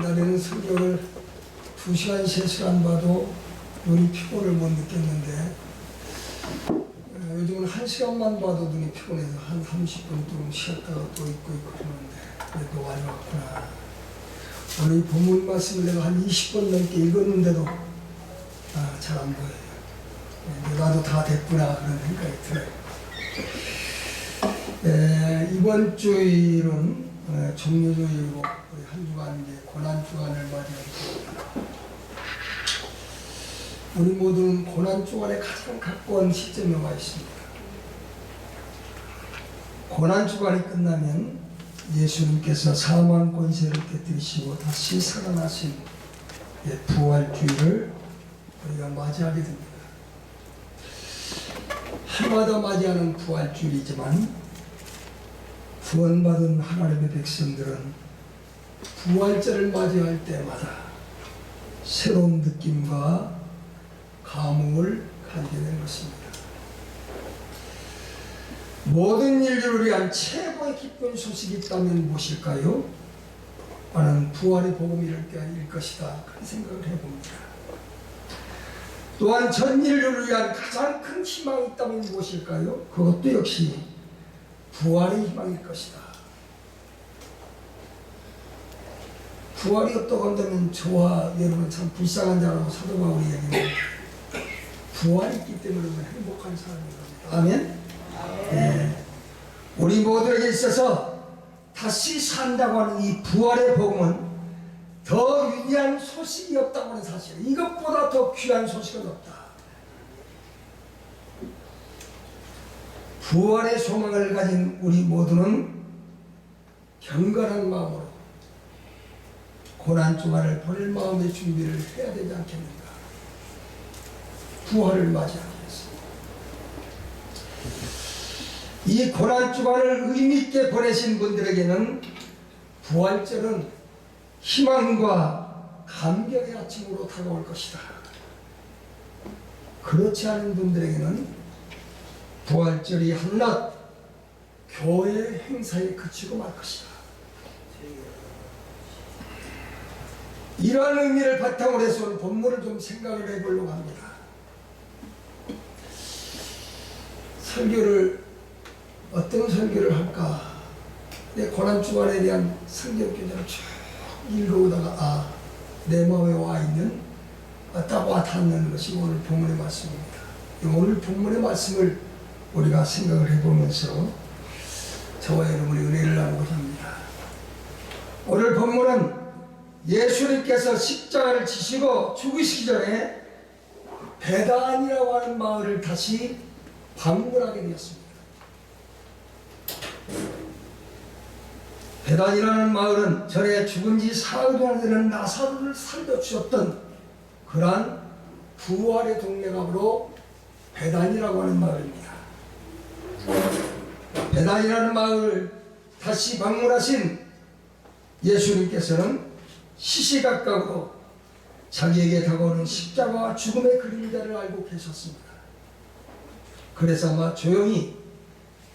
옛날에는 성경을 2시간, 3시간 봐도 눈이 피곤을 못 느꼈는데 요즘은 1시간만 봐도 눈이 피곤해서 한 30분 동안 쉬었다가 또 있고 그러는데 그래도 많이 왔구나. 오늘 이 본문 말씀을 내가 한 20번 넘게 읽었는데도 잘 안 보여요. 나도 다 됐구나 그런 생각이 들어요. 이번 주일은 종료주일이고 우리 한 주간 이제 고난주간을 맞이합니다. 우리 모두는 고난주간에 가장 가까운 시점에 와 있습니다. 고난주간이 끝나면 예수님께서 사망 권세를 깨뜨리시고 다시 살아나신 부활주일을 우리가 맞이하게 됩니다. 해마다 맞이하는 부활주일이지만 구원받은 하나님의 백성들은 부활절을 맞이할 때마다 새로운 느낌과 감흥을 가지게 된 것입니다. 모든 인류를 위한 최고의 기쁜 소식이 있다면 무엇일까요? 나는 부활의 복음일 것이다. 그런 생각을 해봅니다. 또한 전 인류를 위한 가장 큰 희망이 있다면 무엇일까요? 그것도 역시 부활의 희망일 것이다. 부활이 없다고 한다면 저와 여러분 참 불쌍한 자라고 사도 바울이 얘기합니다. 부활이 있기 때문에 행복한 사람인 겁니다. 아멘? 네. 우리 모두에게 있어서 다시 산다고 하는 이 부활의 복음은 더 위대한 소식이 없다고 하는 사실, 이것보다 더 귀한 소식은 없다. 부활의 소망을 가진 우리 모두는 경건한 마음으로 고난주간을 보낼 마음의 준비를 해야 되지 않겠는가. 부활을 맞이하기 위해서 이 고난주간을 의미있게 보내신 분들에게는 부활절은 희망과 감격의 아침으로 다가올 것이다. 그렇지 않은 분들에게는 부활절이 한낱 교회 행사에 그치고 말 것이다. 이러한 의미를 바탕으로 해서 오늘 본문을 좀 생각을 해보려고 합니다. 설교를 어떤 설교를 할까? 내 고난주간에 대한 성경 교재를 쭉 읽어오다가 내 마음에 와 있는 딱 와닿는 것이 오늘 본문의 말씀입니다. 오늘 본문의 말씀을 우리가 생각을 해보면서 저와 여러분의 은혜를 나누고자 합니다. 오늘 본문은 예수님께서 십자가를 지시고 죽으시기 전에 베단이라고 하는 마을을 다시 방문하게 되었습니다. 베단이라는 마을은 전에 죽은 지 사흘이나 되는 나사로를 살려주셨던 그러한 부활의 동네감으로 베단이라고 하는 마을입니다. 베단이라는 마을을 다시 방문하신 예수님께서는 시시각각으로 자기에게 다가오는 십자가와 죽음의 그림자를 알고 계셨습니다. 그래서 아마 조용히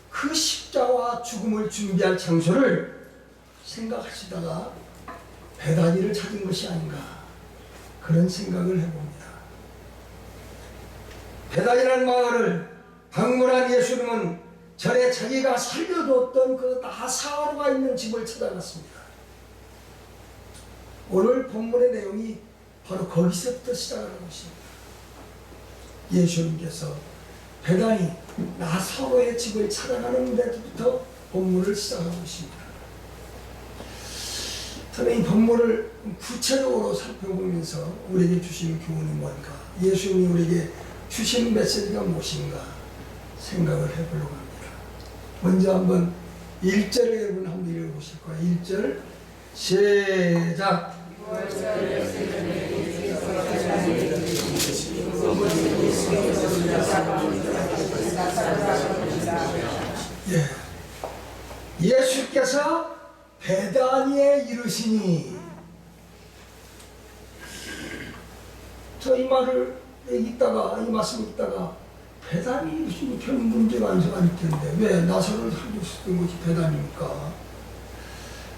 그 십자가와 죽음을 준비할 장소를 생각하시다가 베다니를 찾은 것이 아닌가 그런 생각을 해봅니다. 베다니라는 마을을 방문한 예수님은 전에 자기가 살려두었던 그 나사로가 있는 집을 찾아갔습니다. 오늘 본문의 내용이 바로 거기서부터 시작하는 것입니다. 예수님께서 베다니 나사로의 집을 찾아가는 데부터 본문을 시작하고 있습니다. 저는 이 본문을 구체적으로 살펴보면서 우리에게 주신 교훈이 뭔가, 예수님이 우리에게 주신 메시지가 무엇인가 생각을 해보려고 합니다. 먼저 한번 1절을 여러분 한번 읽어보실 거예요. 1절 시작. 예수께서 베다니에 이르시니, 저 이 말을 읽다가 이 말씀을 읽다가 베다니 이르시니 별 문제가 아닐 텐데 왜 나사로를 살릴 수 있는 것이 베다니입니까?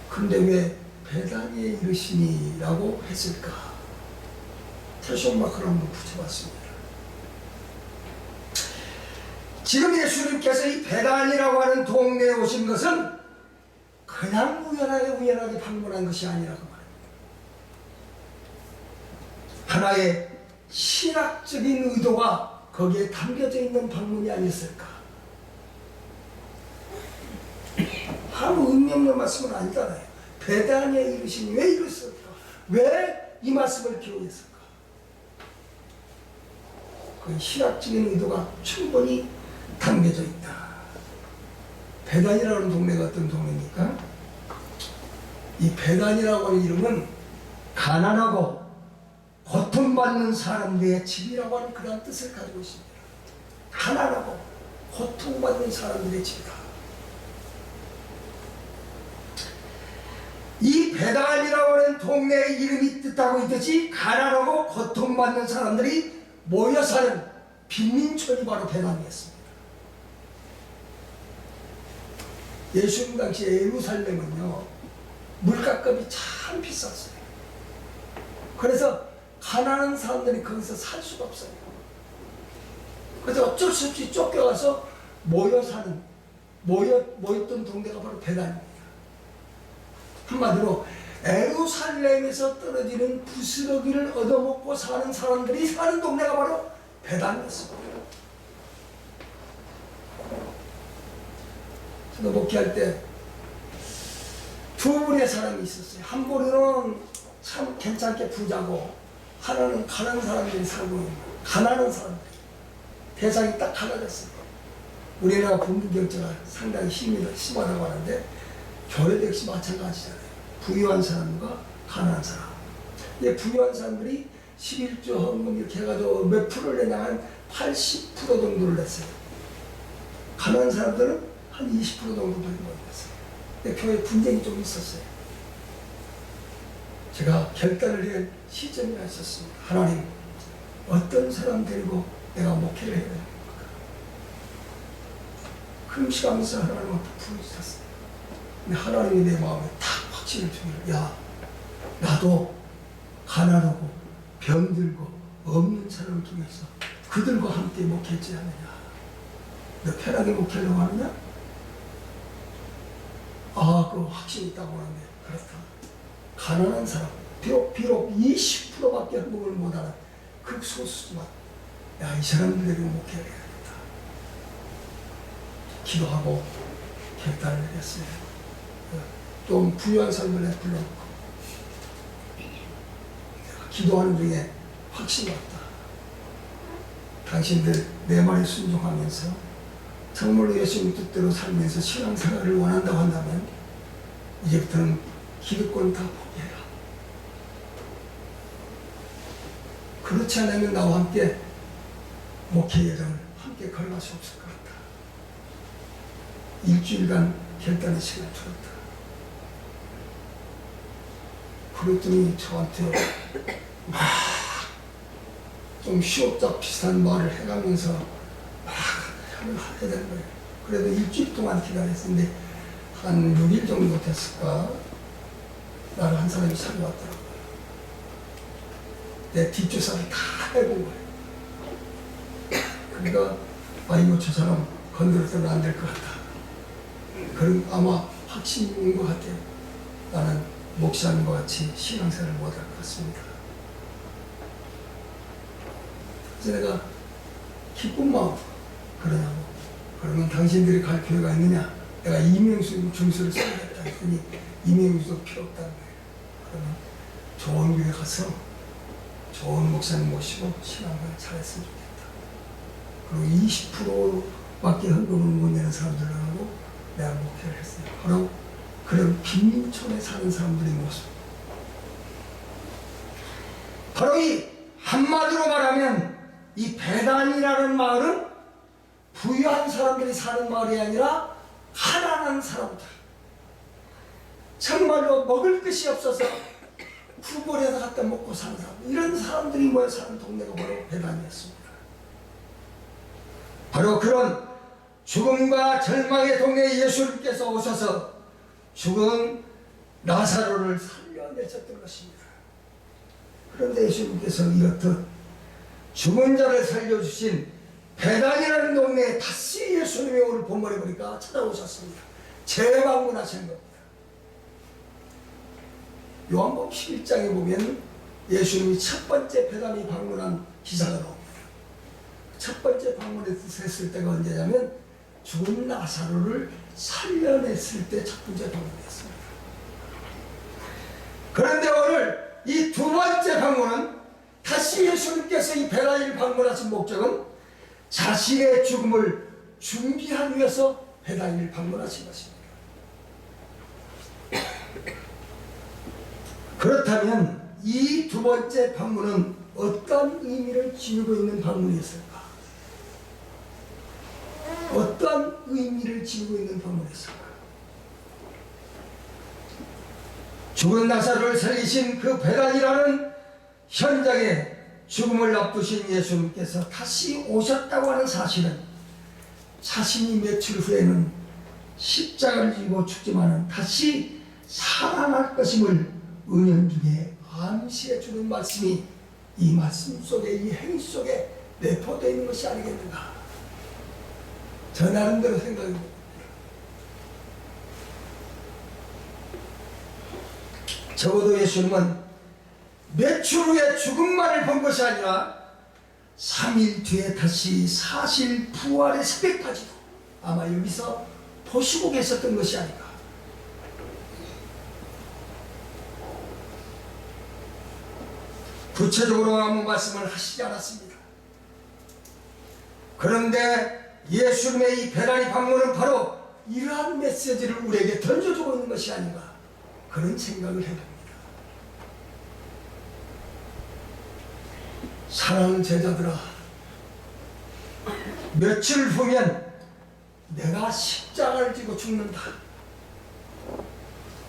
근데 왜 배단위에 이르시니라고 했을까? 태ሾ마크를 한번 붙여봤습니다. 지금 예수님께서 이 베단이라고 하는 동네에 오신 것은 그냥 우연하게 방문한 것이 아니라고 말합니다. 하나의 신학적인 의도가 거기에 담겨져 있는 방문이 아니었을까? 아무 의미 없는 말씀은 아니잖아요. 베단에 이르시니 왜 이랬을까? 왜 이 말씀을 기억했을까? 그 신학적인 의도가 충분히 담겨져 있다. 베단이라는 동네가 어떤 동네입니까? 이 베단이라고 하는 이름은 가난하고 고통받는 사람들의 집이라고 하는 그런 뜻을 가지고 있습니다. 가난하고 고통받는 사람들의 집이다. 이 베단이라고 하는 동네의 이름이 뜻하고 있듯이 가난하고 고통받는 사람들이 모여 사는 빈민촌이 바로 베단이었습니다. 예수님 당시 예루살렘은요, 물가값이 참 비쌌어요. 그래서 가난한 사람들이 거기서 살 수가 없어요. 그래서 어쩔 수 없이 쫓겨가서 모였던 동네가 바로 베단입니다. 한마디로 예루살렘에서 떨어지는 부스러기를 얻어먹고 사는 사람들이 사는 동네가 바로 베단이었습니다. 저도 목회할 때 두 분의 사람이 있었어요. 한 분은 참 괜찮게 부자고, 하나는 가난한 사람들이 살고 있는, 가난한 사람들. 대상이 딱 갈라졌어요. 우리나라 분부경제가 상당히 심하다고 하는데, 교회도 역시 마찬가지잖아요. 부유한 사람과 가난한 사람. 근데 부유한 사람들이 11조 헌금 이렇게 해가지고 몇 프로를 내냐, 한 80% 정도를 냈어요. 가난한 사람들은 한 20% 정도 되는 거였어요. 근데 교회에 분쟁이 좀 있었어요. 제가 결단을 한 시점이 있었습니다. 하나님, 어떤 사람 데리고 내가 목회를 해야 됩니까? 금식하면서 하나님한테 부르셨어요. 근데 하나님이 내 마음에 딱 확신을 주기를, 야, 나도 가난하고 병들고 없는 사람 중에서 그들과 함께 목회했지 않느냐? 너 편하게 목회하려고 하느냐? 아, 그 확신이 있다고 하는데, 그렇다. 가난한 사람, 비록 20%밖에 헌금을 못하는 극소수지만, 야, 이 사람들에게 목회를 해야겠다. 기도하고 결단을 내렸어요. 좀 부유한 사람을 불러놓고, 기도하는 중에 확신이 왔다. 당신들 내 말에 순종하면서 정말로 예수님 뜻대로 살면서 신앙생활을 원한다고 한다면 이제부터는 기득권 다 포기해라. 그렇지 않으면 나와 함께 목회 여정을 함께 걸어갈 수 없을 것 같다. 일주일간 결단의 시간을 주었다. 그랬더니 저한테 막 좀 시옷작 비슷한 말을 해가면서 막 해야 되는 거예요. 그래도 일주일 동안 기다렸는데 한 6일 정도 됐을까, 나를 한 사람이 찾아왔더라고요. 내 뒷조사를 다 해본 거예요. 그러니까 아이고, 저 사람 건드려서는 안 될 것 같다. 그런 아마 확신이 온 것 같아요. 나는 목사님과 같이 신앙생활을 못할 것 같습니다. 그래서 내가 기쁜 마음, 그러냐고. 그러면 당신들이 갈 필요가 있느냐? 내가 이명수 중수를 써야겠다 했더니 이명수도 필요 없다는 거예요. 그러면 좋은 교회 가서 좋은 목사님 모시고 신앙을 잘했으면 좋겠다. 그리고 20%밖에 헌금을 못 내는 사람들하고 내가 목회를 했어요. 바로 그런 빈민촌에 사는 사람들의 모습. 바로 이 한마디로 말하면 이 베단이라는 마을은 부유한 사람들이 사는 마을이 아니라 가난한 사람들, 정말로 먹을 것이 없어서 구걸에서 갖다 먹고 사는 사람들, 이런 사람들이 모여 사는 동네가 바로 베단이었습니다. 바로 그런 죽음과 절망의 동네에 예수님께서 오셔서 죽은 나사로를 살려내셨던 것입니다. 그런데 예수님께서 이렇듯 죽은 자를 살려주신 베단이라는 동네에 다시 예수님이 오늘 본문에 보니까 찾아오셨습니다. 재방문하신 겁니다. 요한복음 11장에 보면 예수님이 첫 번째 베단이 방문한 기사가 나옵니다. 첫 번째 방문했을 때가 언제냐면 죽은 나사로를 살려냈을 때 첫 번째 방문이었습니다. 그런데 오늘 이 두 번째 방문은 다시 예수님께서 이 베단을 방문하신 목적은 자신의 죽음을 준비하기 위해서 베단을 방문하신 것입니다. 그렇다면 이 두 번째 방문은 어떤 의미를 지니고 있는 방문이었을까? 어떤 의미를 지니고 있는 방문이었을까? 죽은 나사로를 살리신 그 베단이라는 현장에 죽음을 앞두신 예수님께서 다시 오셨다고 하는 사실은 자신이 며칠 후에는 십자가를 지고 죽지만은 다시 살아날 것임을 은연중에 암시해 주는 말씀이 이 말씀 속에, 이 행위 속에 내포되어 있는 것이 아니겠는가? 저 나름대로 생각해 봅니다. 적어도 예수님은 며칠 후에 죽음만을 본 것이 아니라 3일 뒤에 다시 사실 부활의 새벽까지도 아마 여기서 보시고 계셨던 것이 아닌가. 구체적으로 아무 말씀을 하시지 않았습니다. 그런데 예수님의 이 베단이 방문은 바로 이러한 메시지를 우리에게 던져주고 있는 것이 아닌가, 그런 생각을 해봅니다. 사랑하는 제자들아, 며칠 후면 내가 십자가를 지고 죽는다.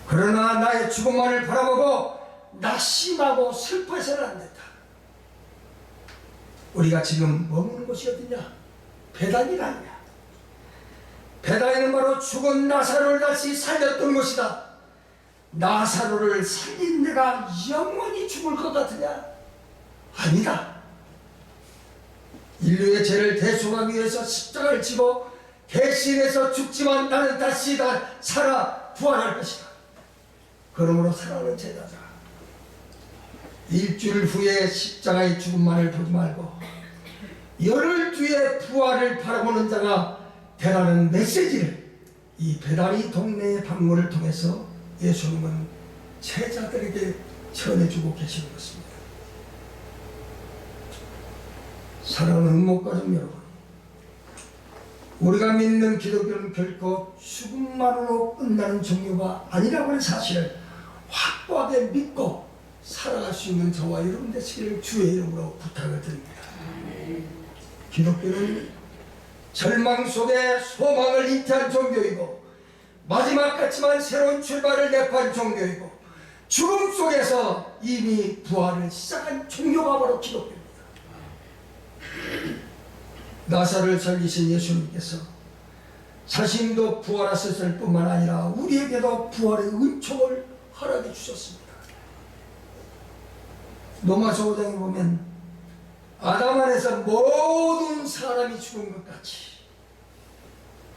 그러나 나의 죽음만을 바라보고 낙심하고 슬퍼해서는 안 된다. 우리가 지금 머무는 곳이 어디냐? 베단이가 아니야. 베단이는 바로 죽은 나사로를 다시 살렸던 곳이다. 나사로를 살린 내가 영원히 죽을 것 같으냐? 아니다. 인류의 죄를 대속하기 위해서 십자가를 지고 대신해서 죽지만 나는 다시 살아 부활할 것이다. 그러므로 사랑하는 제자들아, 일주일 후에 십자가의 죽음만을 보지 말고 열흘 뒤에 부활을 바라보는 자가 되라는 메시지를 이 베다니 동네의 방문을 통해서 예수님은 제자들에게 전해주고 계시는 것입니다. 사랑하는 목가족 여러분, 우리가 믿는 기독교는 결코 죽음만으로 끝나는 종교가 아니라고 하는 사실을 확고하게 믿고 살아갈 수 있는 저와 여러분 되시기를 주의 이름으로 부탁을 드립니다. 기독교는 절망 속에 소망을 잉태한 종교이고 마지막 같지만 새로운 출발을 내포한 종교이고 죽음 속에서 이미 부활을 시작한 종교가 바로 기독교입니다. 나사로를 살리신 예수님께서 자신도 부활하셨을 뿐만 아니라 우리에게도 부활의 은총을 허락해 주셨습니다. 로마서 5장에 보면 아담 안에서 모든 사람이 죽은 것 같이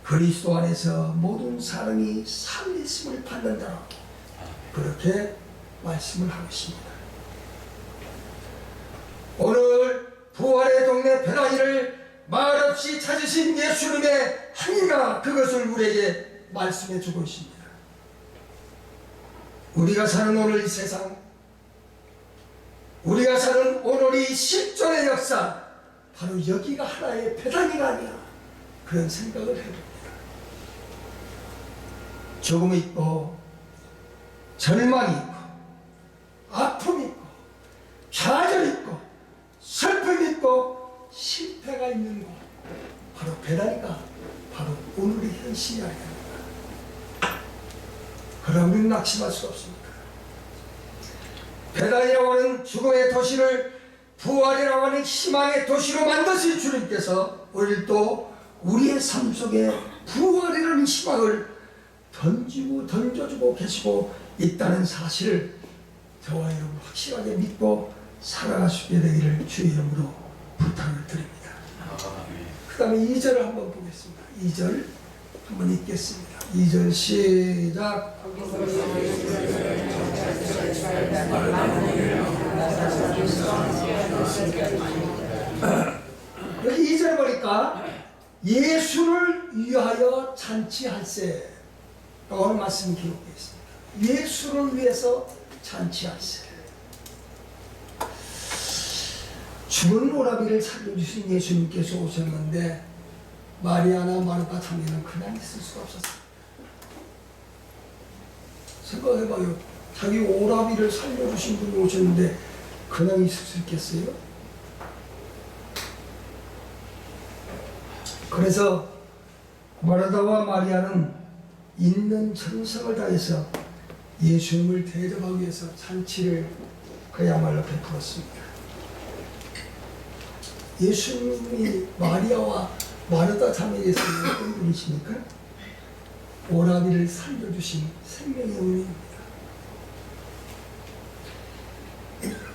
그리스도 안에서 모든 사람이 살리심을 받는다, 그렇게 말씀을 하고 있습니다. 오늘 부활의 동네 베다니를 말없이 찾으신 예수님의 행위가 그것을 우리에게 말씀해 주고 있습니다. 우리가 사는 오늘 이 세상, 우리가 사는 오늘의 실존의 역사, 바로 여기가 하나의 베다니가 아니야, 그런 생각을 해봅니다. 죽음이 있고 절망이 있고 아픔이 있고 좌절이 있고 슬픔이 있고 실패가 있는 곳, 바로 베다니가 바로 오늘의 현실이 아닙니다. 그러나 우리는 낙심할 수 없습니다. 베다니라고 하는 죽음의 도시를 부활이라고 하는 희망의 도시로 만드신 주님께서 오늘 또 우리의 삶 속에 부활이라는 희망을 던져주고 계시고 있다는 사실을 저와 여러분 확실하게 믿고 살아갈 수 있게 되기를 주의 이름으로 부탁을 드립니다. 그 다음에 2절을 한번 보겠습니다. 2절 한번 읽겠습니다. 2절 시작. 여기 2절에 보니까 예수를 위하여 잔치할세 라고 말씀이 기록되어 있습니다. 예수를 위해서 잔치할세. 죽은 오라비를 살려주신 예수님께서 오셨는데 마리아나 마르타 참이는 그냥 있을 수가 없었어요. 생각해봐요. 자기 오라비를 살려주신 분이 오셨는데 그냥 있을 수 있겠어요? 그래서 마르다와 마리아는 있는 정성을 다해서 예수님을 대접하기 위해서 잔치를 그야말로 베풀었습니다. 예수님이 마리아와 마르다 자매에서 어떤 분이십니까? 오라비를 살려주신 생명의 은혜입니다.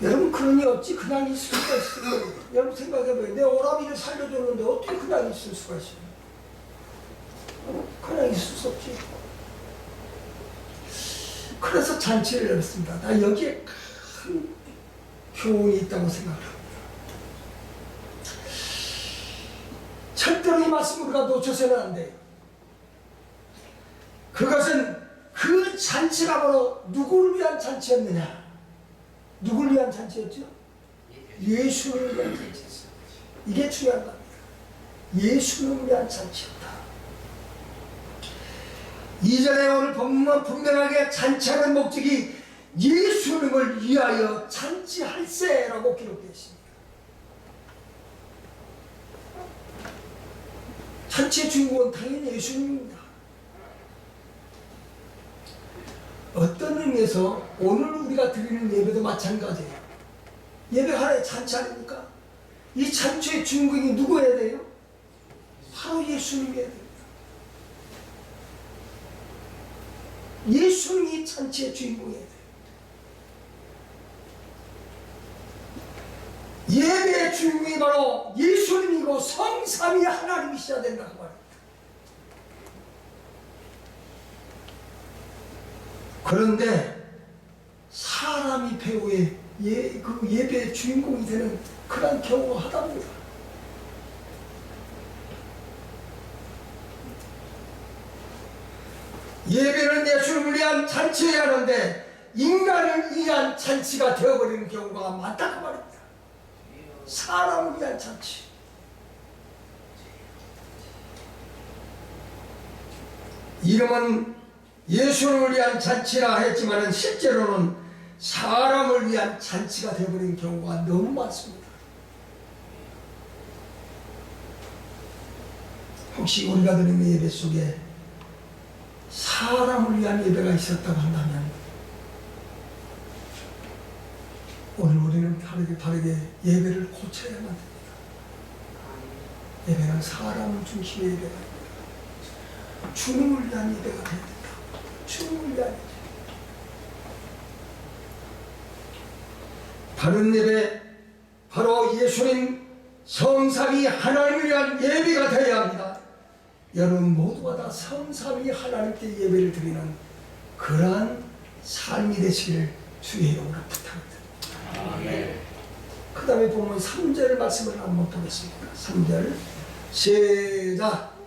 여러분, 그러니 어찌 그냥 있을 수가 있어요? 여러분 생각해봐요. 내 오라비를 살려줬는데 어떻게 그냥 있을 수가 있어요? 그냥 있을 수 없지. 그래서 잔치를 열었습니다. 나 여기에 큰 교훈이 있다고 생각합니다. 절대로 이 말씀 우리가 놓쳐서는 안 돼요. 그것은 그 잔치가 바로 누구를 위한 잔치였느냐? 누구를 위한 잔치였죠? 예수를 위한 잔치였어요. 이게 중요한 겁니다. 예수를 위한 잔치였다. 이전에 오늘 본문 분명하게 잔치하는 목적이 예수님을 위하여 잔치할세라고 기록되어 있습니다. 잔치의 주인공은 당연히 예수님입니다. 어떤 의미에서 오늘 우리가 드리는 예배도 마찬가지예요. 예배 하나의 잔치 아닙니까? 이 잔치의 주인공이 누구여야 돼요? 바로 예수님이어야 됩니다. 예수님이 잔치의 주인공이어야 돼요. 예배의 주인공이 바로 예수님이고 성삼위 하나님이셔야 된다고 말합니다. 그런데 사람이 배우의 그 예배의 주인공이 되는 그런 경우가 하답니다. 예배는 예수님을 위한 잔치여야 하는데 인간을 위한 잔치가 되어버리는 경우가 많다고 말입니다. 사람을 위한 잔치. 이름은 예수를 위한 잔치라 했지만 실제로는 사람을 위한 잔치가 되어버리는 경우가 너무 많습니다. 혹시 우리가 드리는 예배 속에 사람을 위한 예배가 있었다고 한다면 오늘 우리는 다르게 예배를 고쳐야만 됩니다. 예배는 사람 중심의 예배가 아닙니다. 주님을 위한 예배가 돼야 됩니다. 주님을 위한 예배. 바른 예배, 바로 예수님 성삼위 하나님을 위한 예배가 되어야 합니다. 여러분 모두가 다 성삼위 하나님께 예배를 드리는 그러한 삶이 되시기를 주의 이름으로 부탁드립니다. 그 다음에 보면 3절 말씀을 한번 보겠습니다. 3절 시작.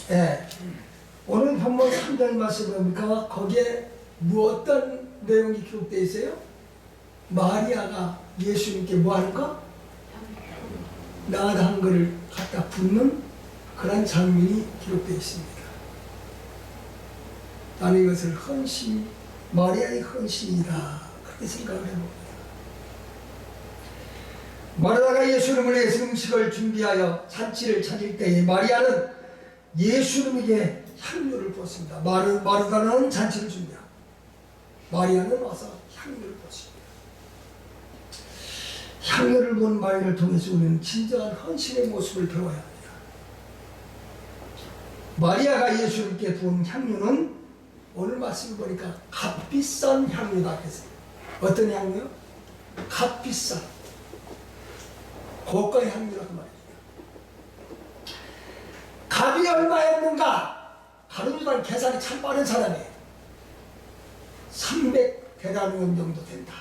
네. 오늘 본문 3절 말씀을 보니까 거기에 어떤 내용이 기록되어 있어요? 마리아가 예수님께 뭐 하는 거? 나다 한 거를 갖다 붓는 그런 장면이 기록되어 있습니다. 나는 이것을 헌신, 마리아의 헌신이다 그렇게 생각을 해봅니다. 마리아가 예수님을 위해서 음식을 준비하여 잔치를 차릴 때에 마리아는 예수님에게 향료를 부었습니다. 마르다는 잔치를 준비하고 마리아는 와서 향료를 부었습니다. 향유를 본 마리아를 통해서 우리는 진정한 헌신의 모습을 배워야 합니다. 마리아가 예수님께 부은 향유는 오늘 말씀을 보니까 값비싼 향유다 했어요. 어떤 향유요? 값비싼 고가의 향유라고 말입니다. 값이 얼마였는가? 가룟유다는 계산이 참 빠른 사람이에요. 300데나리온 정도 된다.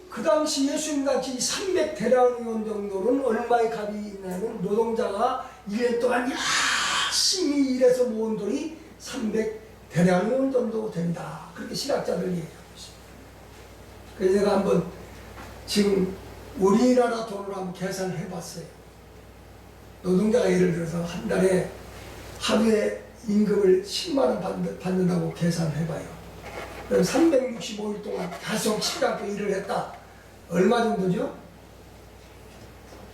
그 당시 예수님같이 300데나리온 정도는 얼마의 값이 있냐면 노동자가 1년 동안 열심히 일해서 모은 돈이 300데나리온 정도 된다. 그렇게 신학자들 얘기하고 있습니다. 그래서 제가 한번 지금 우리나라 돈으로 한번 계산을 해봤어요. 노동자가 예를 들어서 한 달에 하루에 임금을 10만원 받는다고 계산을 해봐요. 그럼 365일 동안 계속 쉬지 않고 일을 했다. 얼마 정도죠?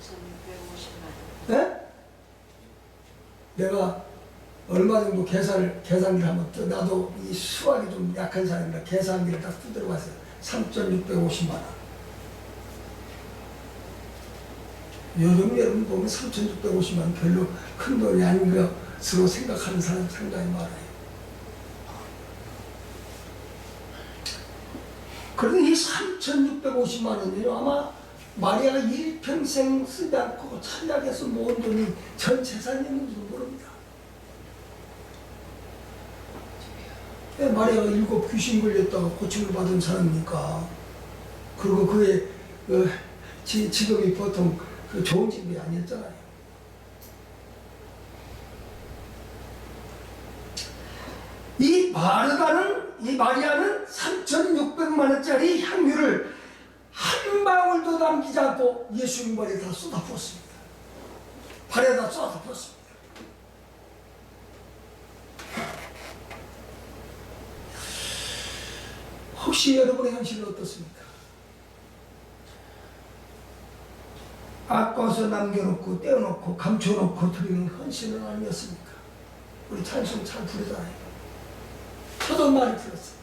3,650만 원. 네? 내가 얼마 정도 계산기를 한번 나도 이 수학이 좀 약한 사람이라 계산기를 딱 두드려 봤어요. 3,650만 원. 요즘 여러분 보면 3,650만 원 별로 큰 돈이 아닌 것으로 생각하는 사람 상당히 많아요. 그런데 이 3,650만 원이요. 아마 마리아가 일평생 쓰지 않고 찬양해서 모은 돈이 전 재산이었는지도 모릅니다. 마리아가 7 귀신 걸렸다가 고침을 받은 사람이니까. 그리고 그의 직업이 보통 좋은 직업이 아니었잖아요. 이 마리아는 3,600만 원짜리 향유를 한 방울도 남기지 않고 예수님 머리에 다 쏟아부었습니다. 발에다 쏟아부었습니다. 혹시 여러분의 현실은 어떻습니까? 아까워서 남겨놓고 떼어놓고 감춰놓고 드리는 헌신은 아니었습니까? 우리 찬송 잘 부르잖아요. 저도 많이 들었어요.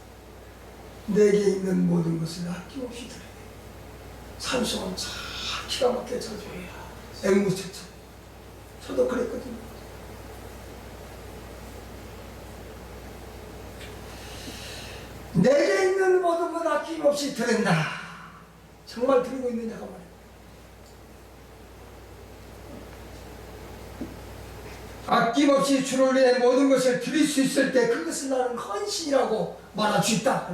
내게 있는 모든 것을 아낌없이 드려요. 찬송은 참 기가 막히게 잘 줘요. 앵무새처럼. 저도 그랬거든요. 내게 있는 모든 것 아낌없이 드린다. 정말 드리고 있느냐가 말이에요. 아낌없이 주를 위해 모든 것을 드릴 수 있을 때 그것을 나는 헌신이라고 말할 수 있다.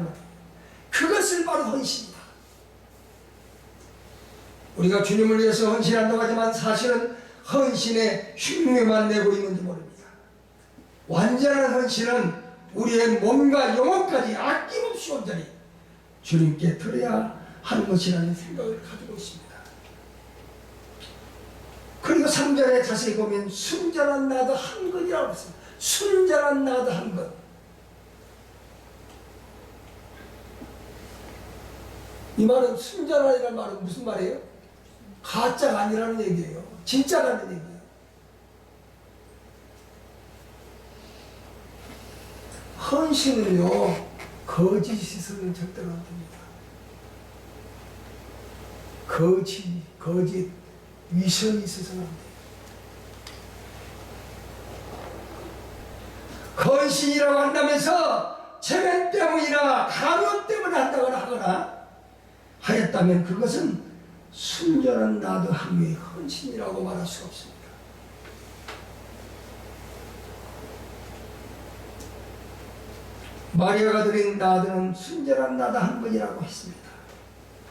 그것을 바로 헌신이다. 우리가 주님을 위해서 헌신한다고 하지만 사실은 헌신의 흉내만 내고 있는지 모릅니다. 완전한 헌신은 우리의 몸과 영혼까지 아낌없이 온전히 주님께 드려야 하는 것이라는 생각을 가지고 있습니다. 그리고 3절에 자세히 보면 순전한 나도 한 것이라고 했습니다. 순전한 나도 한 것. 이 말은 순전하다는 말은 무슨 말이에요? 가짜가 아니라는 얘기예요. 진짜라는 얘기예요. 헌신은요, 거짓이 있으면 절대로 안 됩니다. 거짓, 위선이 있어서는 안 돼요. 헌신이라고 한다면서 체면 때문이나 강요 때문에 한다거나 하거나 하였다면 그것은 순전한 나도 함의 헌신이라고 말할 수 없습니다. 마리아가 드린 나드는 순전한 나도 한 번이라고 했습니다.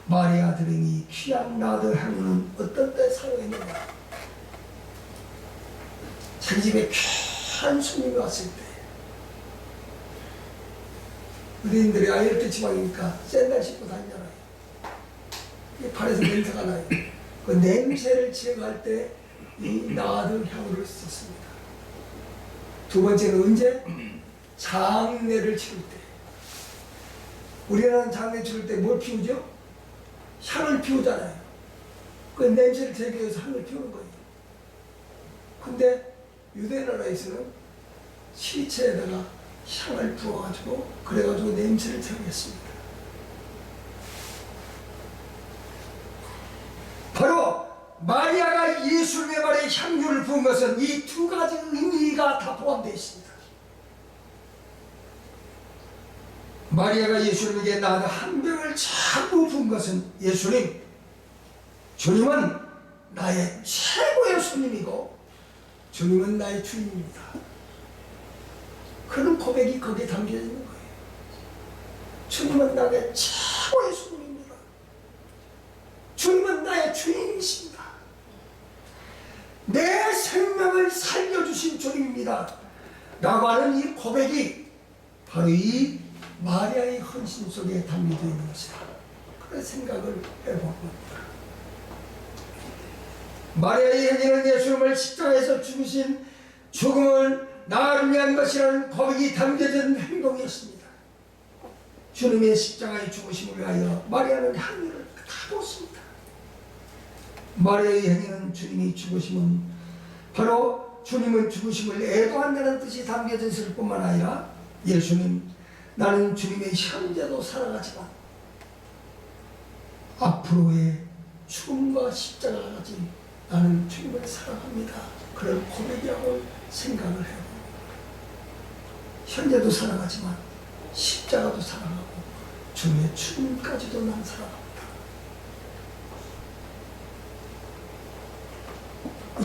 마리아 드린 이 귀한 나드 향유는 어떤 때 사용했느냐? 자기 집에 귀한 손님이 왔을 때, 의대인들이 아열대 지방이니까 샌들 신고 다니잖아요. 발에서 냄새가 나요. 그 냄새를 제거할 때 이 나드 향유를 썼습니다. 두 번째는 언제? 장례를 치를 때. 우리나라는 장례 치를 때 뭘 피우죠? 향을 피우잖아요. 그 냄새를 제거해서 향을 피우는 거예요. 근데 유대 나라에서는 시체에다가 향을 부어가지고 그래가지고 냄새를 채우겠습니다. 바로 마리아가 예수님의 발에 향유를 부은 것은 이 두 가지 의미가 다 포함되어 있습니다. 마리아가 예수님에게 나는 한 병을 자꾸 부은 것은 예수님, 주님은 나의 최고의 손님이고 주님은 나의 주인입니다. 그런 고백이 거기에 담겨져 있는 거예요. 주님은 나의 최고의 손님입니다. 주님은 나의 주인이십니다. 내 생명을 살려주신 주님입니다. 라고 하는 이 고백이 바로 이 마리아의 헌신 속에 담겨져 있는 것이다. 그런 생각을 해본 겁니다. 마리아의 행위는 예수님을 십자가에서 죽으신 죽음을 나를 위한 것이라는 고백이 담겨진 행동이었습니다. 주님의 십자가의 죽으심을 위하여 마리아는 향유를 다 부었습니다. 마리아의 행위는 주님이 죽으심은 바로 주님은 죽으심을 애도한다는 뜻이 담겨져 있을 뿐만 아니라 예수님, 나는 주님의 현재도 살아가지만 앞으로의 죽음과 십자가까지 나는 주님을 사랑합니다. 그런 고백이라고 생각을 해요. 현재도 사랑하지만 십자가도 사랑하고 주님의 죽음까지도 난 사랑합니다.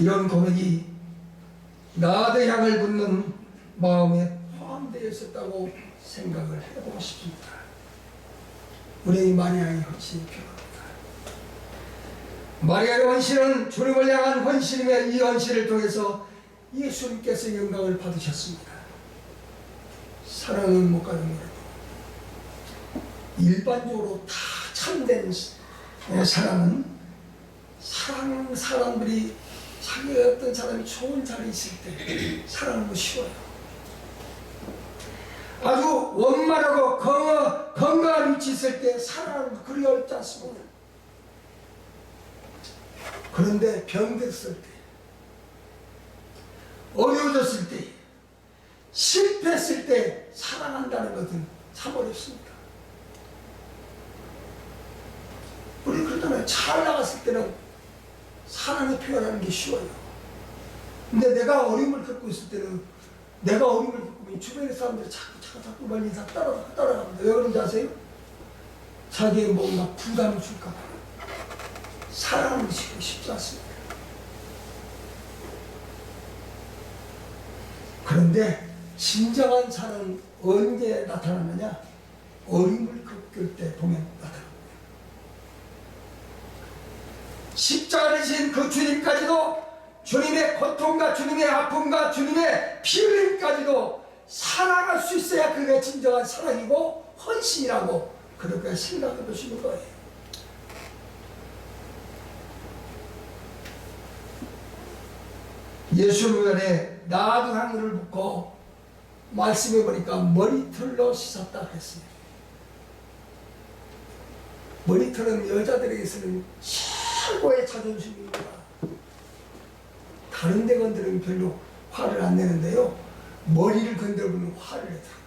이런 고백이 나의 향을 붓는 마음에 포함되어 있었다고 생각을 해보고 싶습니다. 우리 마리아의 헌신이 필요합니다. 마리아의 헌신은 주님을 향한 헌신이며 이 헌신을 통해서 예수님께서 영광을 받으셨습니다. 사랑은 못 가정이라도 일반적으로 다 참된 사랑은 사람들이 자기가 어떤 사람이 좋은 자리에 있을 때 사랑하는 거 쉬워요. 아주 원만하고 건강한 위치에 있을 때 사랑하는 거 그리 어렵지 않습니다. 그런데 병들었을 때, 어려워졌을 때, 실패했을 때 사랑한다는 것은 참 어렵습니다. 우리 그러잖아요. 잘 나갔을 때는 사랑을 표현하는 게 쉬워요. 근데 내가 어려움을 겪고 있을 때는 내가 어려움을 겪으면 주변의 사람들이 자꾸 멀리 따라갑니다. 왜 그런지 아세요? 자기의 뭔가 부담을 줄까봐. 사랑하는 것이 쉽지 않습니다. 그런데 진정한 사랑은 언제 나타나느냐? 어려움을 겪을 때 보면 나타납니다. 십자가를 지신 그 주님까지도 주님의 고통과 주님의 아픔과 주님의 피 흘림까지도 사랑할 수 있어야 그게 진정한 사랑이고 헌신이라고 그렇게 생각해 보시는 거예요. 예수님의 나도 향유를 붓고 말씀해 보니까 머리털로 씻었다 했어요. 머리털은 여자들에게서는 최고의 자존심입니다. 다른 데 건드리면 별로 화를 안 내는데요, 머리를 건드려보면 화를 내더라고요.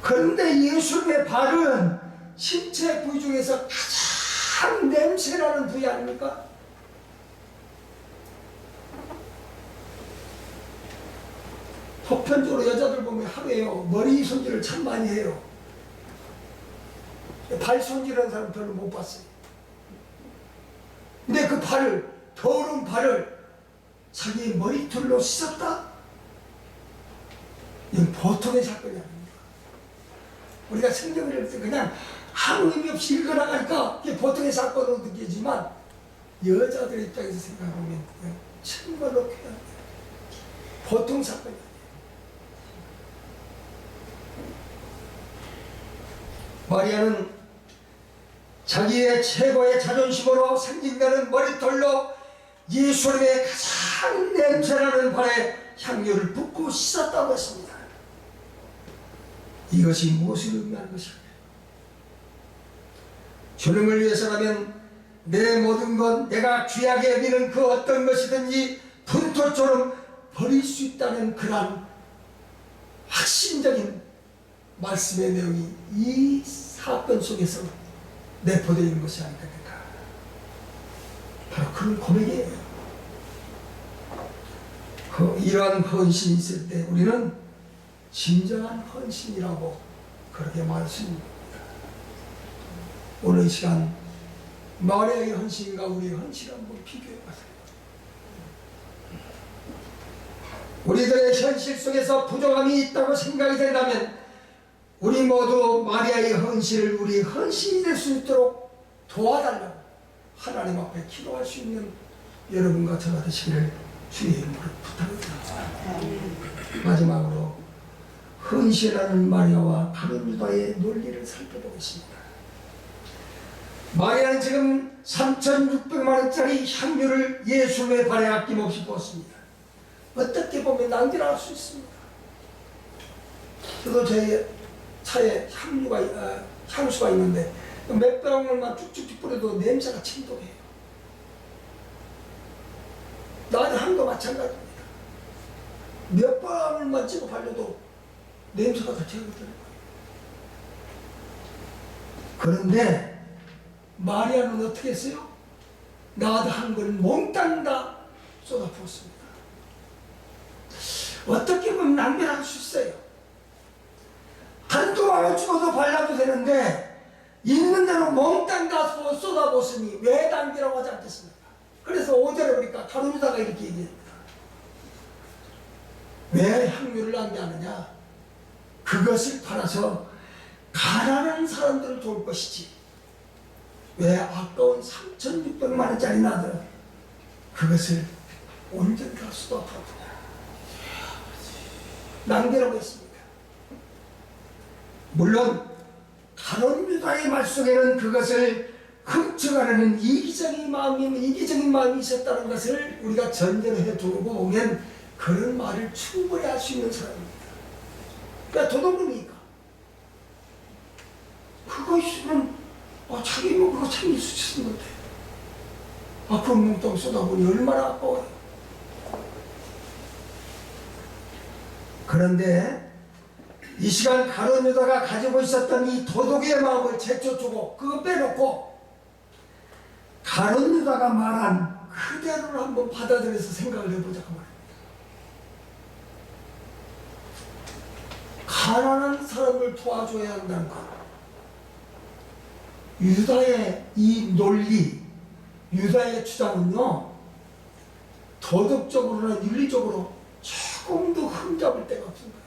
그런데 예수님의 발은 신체 부위 중에서 가장 냄새나는 부위 아닙니까? 보편적으로 여자들 보면 하루에요, 머리 손질을 참 많이 해요. 발 손질하는 사람 별로 못 봤어요. 근데 그 발을, 더러운 발을 자기 머리털로 씻었다? 이건 보통의 사건이 아닙니다. 우리가 성경을 읽을 때 그냥 아무 의미 없이 읽어나가니까 이게 보통의 사건으로 느껴지지만 여자들 입장에서 생각하면 정말로 귀한 보통 사건이 아니에요. 마리아는 자기의 최고의 자존심으로 생긴다는 머리털로 예수님의 가장 냄새나는 발에 향유를 붓고 씻었다고 했습니다. 이것이 무엇을 의미하는 것일까요? 주님을 위해서라면 내 모든 것, 내가 귀하게 여기는 그 어떤 것이든지 분토처럼 버릴 수 있다는 그러한 확신적인 말씀의 내용이 이 사건 속에서 내포되어 있는 것이 아닐까. 바로 그런 고백이에요. 이러한 헌신이 있을 때 우리는 진정한 헌신이라고 그렇게 말할 수 있는 겁니다. 오늘 이 시간 마리아의 헌신과 우리의 헌신을 한번 비교해 보세요. 우리들의 현실 속에서 부족함이 있다고 생각이 된다면 우리 모두 마리아의 헌신을 우리 헌신이 될 수 있도록 도와달라고 하나님 앞에 기도할 수 있는 여러분과 저가 되시기를 주의 이름으로 부탁드립니다. 마지막으로 헌신하는 마리아와 가룟 유다의 논리를 살펴보겠습니다. 마리아는 지금 3,600만 원짜리 향유를 예수의 발에 아낌없이 부었습니다. 어떻게 보면 낭비할 수 있습니다. 저도 제 차에 향수가 있는데 몇 방울만 쭉쭉쭉 뿌려도 냄새가 침독해요. 나도 향도 마찬가지입니다. 몇 방울만 찍어 발려도 냄새가 다 제거되는 거예요. 그런데 마리아는 어떻게 했어요? 나도 한 걸 몽땅 다 쏟아 부었습니다. 어떻게 보면 낭비할 수 있어요. 한두 방울 찍어도 발라도 되는데 있는 대로 몽땅 다 쏟아부었으니 왜 낭비라고 하지 않겠습니까? 그래서 5절에 보니까 가룟 유다가 이렇게 얘기합니다. 왜 향유를 낭비하느냐? 그것을 팔아서 가난한 사람들을 도울 것이지 왜 아까운 3,600만 원짜리 나들 그것을 온전히 다 쏟아부었느냐? 낭비라고 했습니다. 물론 가룟 유다의 말 속에는 그것을 훔쳐가려는 이기적인 마음이 있었다는 것을 우리가 전제로 해두고 보면 그런 말을 충분히 할 수 있는 사람입니다. 그러니까 도둑놈이니까 그거 있으면 자기 뭐 그거 챙길 수 있었는데 그런 몽땅 쏟아보니 얼마나 아까워요. 그런데 이 시간 가룟 유다가 가지고 있었던 이 도둑의 마음을 제쳐주고 그거 빼놓고 가룟 유다가 말한 그대로를 한번 받아들여서 생각을 해보자고 말입니다. 가난한 사람을 도와줘야 한다는 것. 유다의 이 논리, 유다의 주장은요, 도덕적으로나 윤리적으로 조금도 흠잡을 데가 없습니다.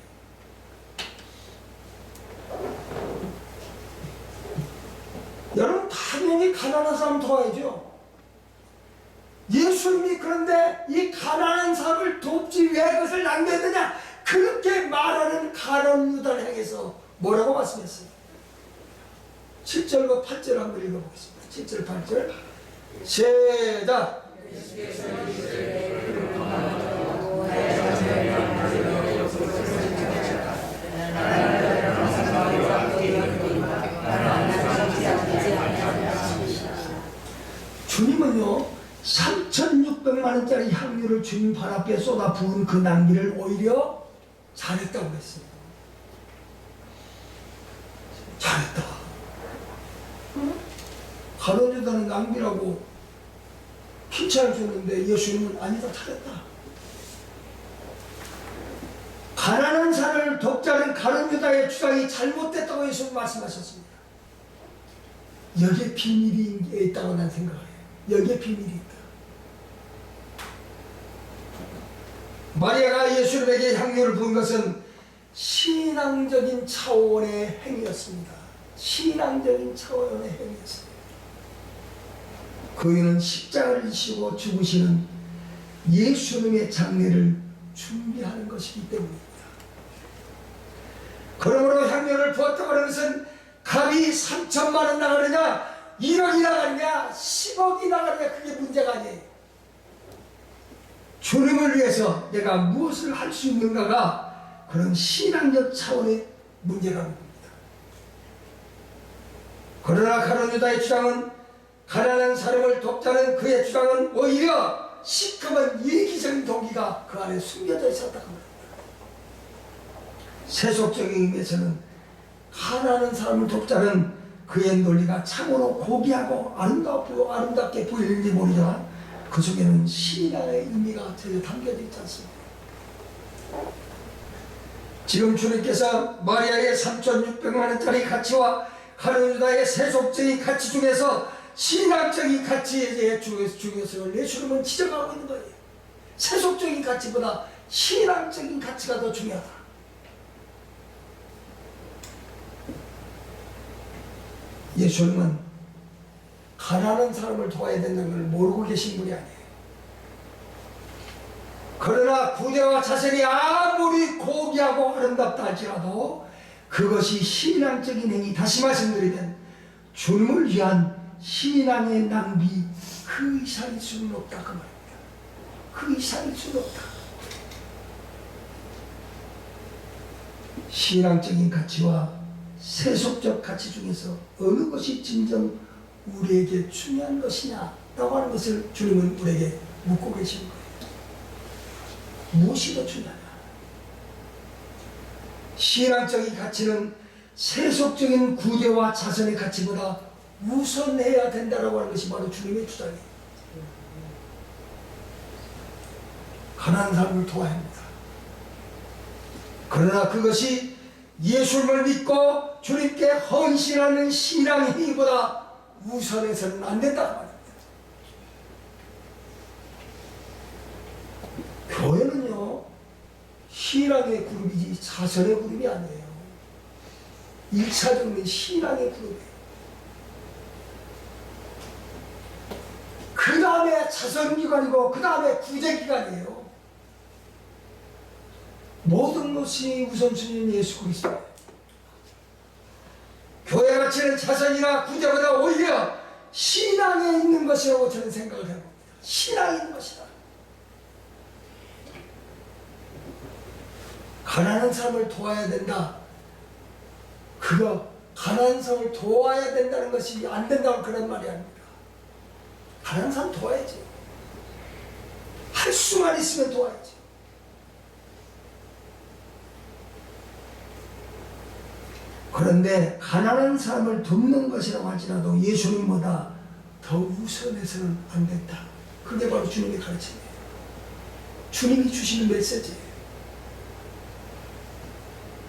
여러분 당연히 가난한 사람 도와야죠. 예수님이 그런데 이 가난한 사람을 돕지 왜 그것을 낭비했느냐? 그렇게 말하는 가룟 유다를 향해서 뭐라고 말씀했어요? 7절과 8절 한번 읽어보겠습니다. 7절 8절 시작. 주님은요 3,600만 원짜리 향유를 주님 발 앞에 쏟아 부은 그 낭비를 오히려 잘했다고 했어요. 잘했다. 가룟 유다는 낭비라고 칭찬을 줬는데 예수님은 아니다, 잘했다. 가난한 사람을 돕자는 가룟 유다의 주장이 잘못됐다고 예수님 말씀하셨습니다. 여기에 비밀이 있다고 난 생각해요. 여기에 비밀이 있다. 마리아가 예수님에게 향유를 부은 것은 신앙적인 차원의 행위였습니다. 신앙적인 차원의 행위였습니다. 그이는 십자가를 지시고 죽으시는 예수님의 장례를 준비하는 것이기 때문입니다. 그러므로 향유를 부었다고 하는 것은 값이 3천만 원 나가느냐 1억이 나가느냐 10억이 나가느냐 그게 문제가 아니에요. 주님을 위해서 내가 무엇을 할 수 있는가가 그런 신앙적 차원의 문제라는 겁니다. 그러나 가룟 유다의 주장은 가난한 사람을 돕자는 그의 주장은 오히려 시커먼 이기적인 동기가 그 안에 숨겨져 있었다고 합니다. 세속적인 의미에서는 가난한 사람을 돕자는 그의 논리가 참으로 고귀하고 아름답게 보이는지 모르지만 그 속에는 신앙의 의미가 전혀 담겨져 있지 않습니다. 지금 주님께서 마리아의 3,600만 원짜리 가치와 가룟 유다의 세속적인 가치 중에서 신앙적인 가치 중에서 예수님은 지적하고 있는 거예요. 세속적인 가치보다 신앙적인 가치가 더 중요하다. 예수님은 가난한 사람을 도와야 된다는 걸 모르고 계신 분이 아니에요. 그러나 구제와 자선이 아무리 고귀하고 아름답다 할지라도 그것이 신앙적인 행위, 다시 말씀드리면 주님을 위한 신앙의 낭비 그 이상일 수는 없다 그 말입니다. 그 이상일 수는 없다. 신앙적인 가치와 세속적 가치 중에서 어느 것이 진정 우리에게 중요한 것이냐라고 하는 것을 주님은 우리에게 묻고 계신 거예요. 무엇이 더 중요하냐? 신앙적인 가치는 세속적인 구제와 자선의 가치보다 우선해야 된다라고 하는 것이 바로 주님의 주장이에요. 가난한 사람을 도와야 합니다. 그러나 그것이 예수님을 믿고 주님께 헌신하는 신앙의 행위보다 우선해서는 안 된다고 말입니다. 교회는요, 신앙의 그룹이지 자선의 그룹이 아니에요. 1차적인 신앙의 그룹이에요. 그 다음에 자선기관이고 그 다음에 구제기관이에요. 모든 것이 우선순위는 예수 그리스도예요. 교회 가치는 자선이나 구제보다 오히려 신앙에 있는 것이라고 저는 생각을 해봅니다. 신앙에 있는 것이다. 가난한 사람을 도와야 된다. 그거 가난한 사람을 도와야 된다는 것이 안 된다고 그런 말이 아닙니다. 가난한 사람 도와야지. 할 수만 있으면 도와야지. 그런데 가난한 사람을 돕는 것이라고 할지라도 예수님보다 더 우선해서는 안 된다. 그게 바로 주님의 가르침이에요. 주님이 주시는 메시지예요.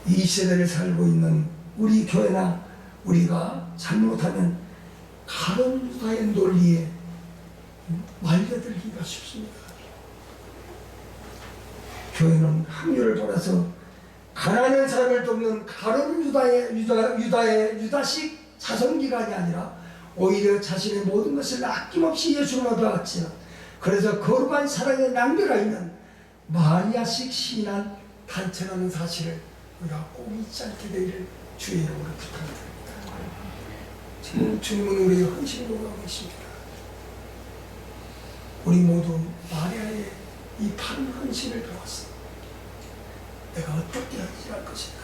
이 시대를 살고 있는 우리 교회나 우리가 잘못하면 가룟 유다의 논리에 말려들기가 쉽습니다. 교회는 합류를 돌아서 가난한 사람을 돕는 가룟 유다식 자선기관이 아니라 오히려 자신의 모든 것을 아낌없이 예수님을 배웠지요. 그래서 거룩한 사랑의 낭비가 있는 마리아식 신앙 단체라는 사실을 우리가 꼭 잊지 않게 되기를 주의 이름으로 부탁드립니다. 지금 주님은 우리의 헌신을 요구하고 있습니다. 우리 모두 마리아의 이 바른 헌신을 배웠어. 내가 어떻게 헌신할 것인가?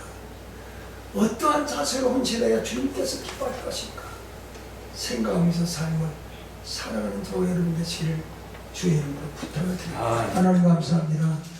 어떠한 자세로 헌신해야 주님께서 기뻐할 것인가? 생각하면서 삶을 살아가는 저와 여러분 되시기를 주의 이름으로 부탁을 드립니다. 하나님 감사합니다.